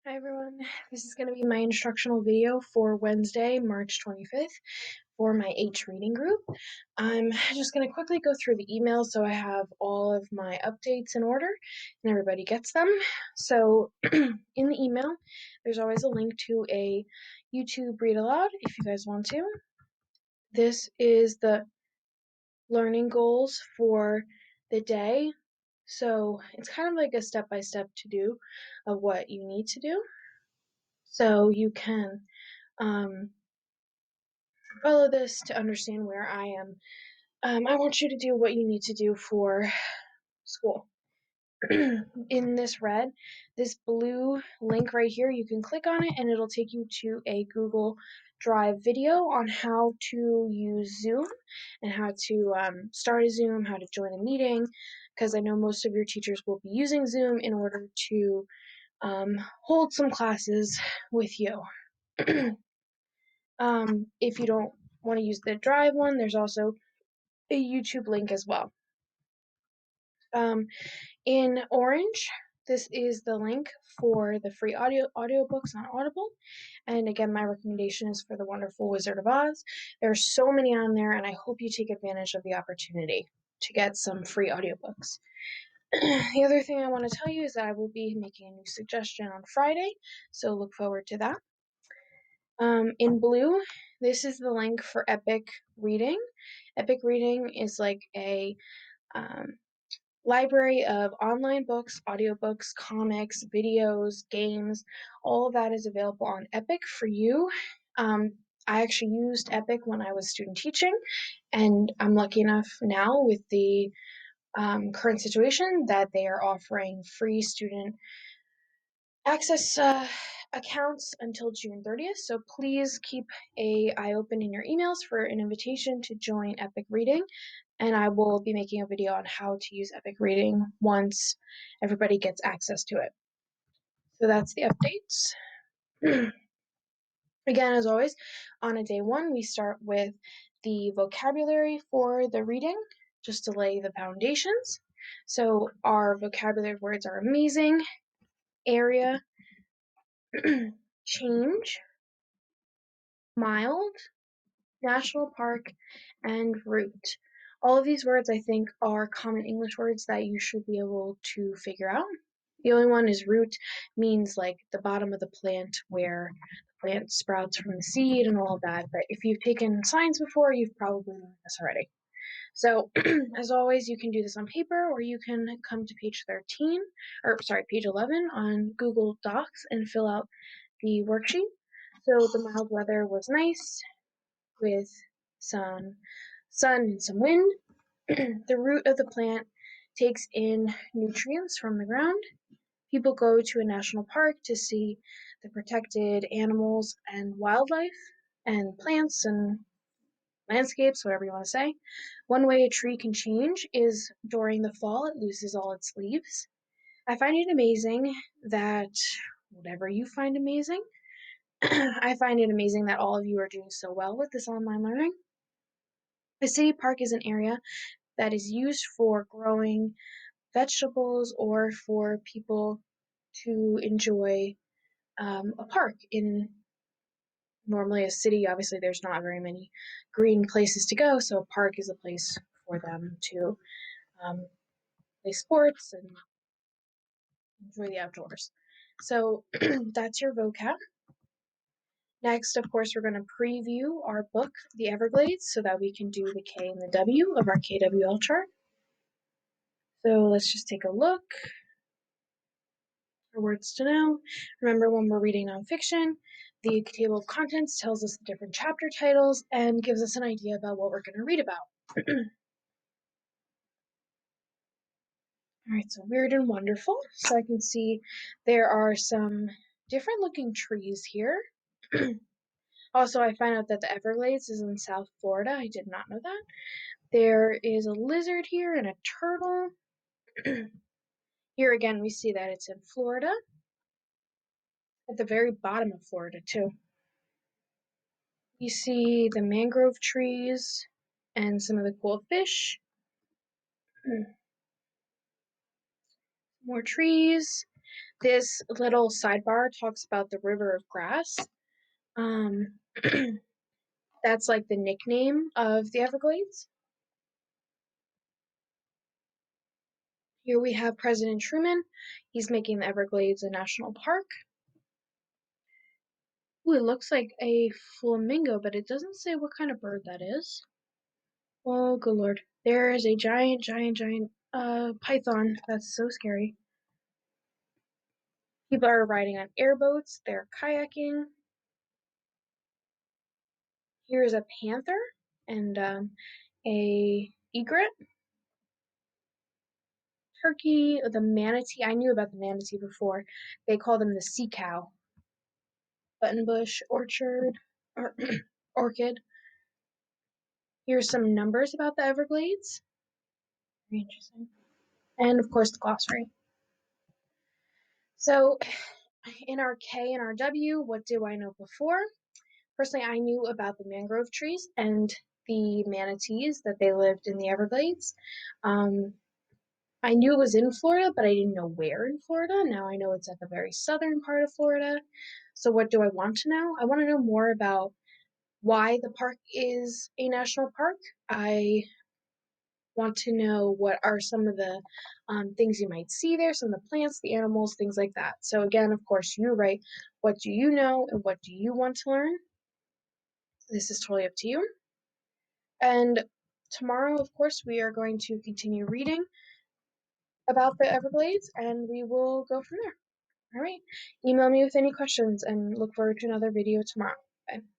Hi everyone, this is going to be my instructional video for Wednesday, March 25th for my H reading group. I'm just going to quickly go through the email so I have all of my updates in order and everybody gets them. So in the email, there's always a link to a YouTube read aloud if you guys want to. This is the learning goals for the day. So it's kind of like a step-by-step to-do of what you need to do. So you can follow this to understand where I am. I want you to do what you need to do for school. In this blue link right here, you can click on it and it'll take you to a Google Drive video on how to use Zoom and how to start a Zoom, how to join a meeting, because I know most of your teachers will be using Zoom in order to hold some classes with you. If you don't want to use the Drive one, there's also a YouTube link as well. In orange, this is the link for the free audiobooks on Audible. And again, my recommendation is for The Wonderful Wizard of Oz. There are so many on there, and I hope you take advantage of the opportunity to get some free audiobooks. The other thing I want to tell you is that I will be making a new suggestion on Friday, so look forward to that. In blue, this is the link for Epic Reading. Epic Reading is like a library of online books, audiobooks, comics, videos, games. All of that is available on Epic for you. I actually used Epic when I was student teaching, and I'm lucky enough now with the current situation that they are offering free student access accounts until June 30th, so please keep an eye open in your emails for an invitation to join Epic Reading, and I will be making a video on how to use Epic Reading once everybody gets access to it. So that's the updates. Again, as always, on a day one, we start with the vocabulary for the reading, just to lay the foundations. So our vocabulary words are amazing, area, change, mild, national park, and root. All of these words, I think, are common English words that you should be able to figure out. The only one is root, means like the bottom of the plant where the plant sprouts from the seed and all of that. But if you've taken science before, you've probably learned this already. So, as always, you can do this on paper or you can come to page 11 on Google Docs and fill out the worksheet. So the mild weather was nice with some sun and some wind. The root of the plant takes in nutrients from the ground. People go to a national park to see the protected animals and wildlife and plants and landscapes, whatever you want to say. One way a tree can change is during the fall, it loses all its leaves. I find it amazing that whatever you find amazing, I find it amazing that all of you are doing so well with this online learning. A city park is an area that is used for growing vegetables or for people to enjoy a park. In normally a city, obviously there's not very many green places to go, so a park is a place for them to play sports and enjoy the outdoors. So that's your vocab. Next, of course, we're going to preview our book, The Everglades, so that we can do the K and the W of our KWL chart. So let's just take a look for words to know. Remember, when we're reading nonfiction, the table of contents tells us the different chapter titles and gives us an idea about what we're going to read about. All right, so weird and wonderful. So I can see there are some different looking trees here. Also, I find out that the Everglades is in South Florida. I did not know that. There is a lizard here and a turtle. Here again, we see that it's in Florida. At the very bottom of Florida, too. You see the mangrove trees and some of the cool fish. More trees. This little sidebar talks about the river of grass. Um, that's like the nickname of the Everglades. Here we have President Truman. He's making the Everglades a national park. Ooh, it looks like a flamingo, but it doesn't say what kind of bird that is. Oh, good lord. There is a giant, python. That's so scary. People are riding on airboats. They're kayaking. Here's a panther and a egret. Turkey, the manatee. I knew about the manatee before. They call them the sea cow. Buttonbush orchard or orchid. Here's some numbers about the Everglades. Very interesting. And of course the glossary. So in our K and our W, what do I know before? Personally, I knew about the mangrove trees and the manatees that they lived in the Everglades. I knew it was in Florida, but I didn't know where in Florida. Now I know it's at the very southern part of Florida. So what do I want to know? I want to know more about why the park is a national park. I want to know what are some of the things you might see there, some of the plants, the animals, things like that. So again, of course, you write what do you know and what do you want to learn. This is totally up to you. And tomorrow, of course, we are going to continue reading about the Everglades and we will go from there. All right. Email me with any questions and look forward to another video tomorrow. Bye.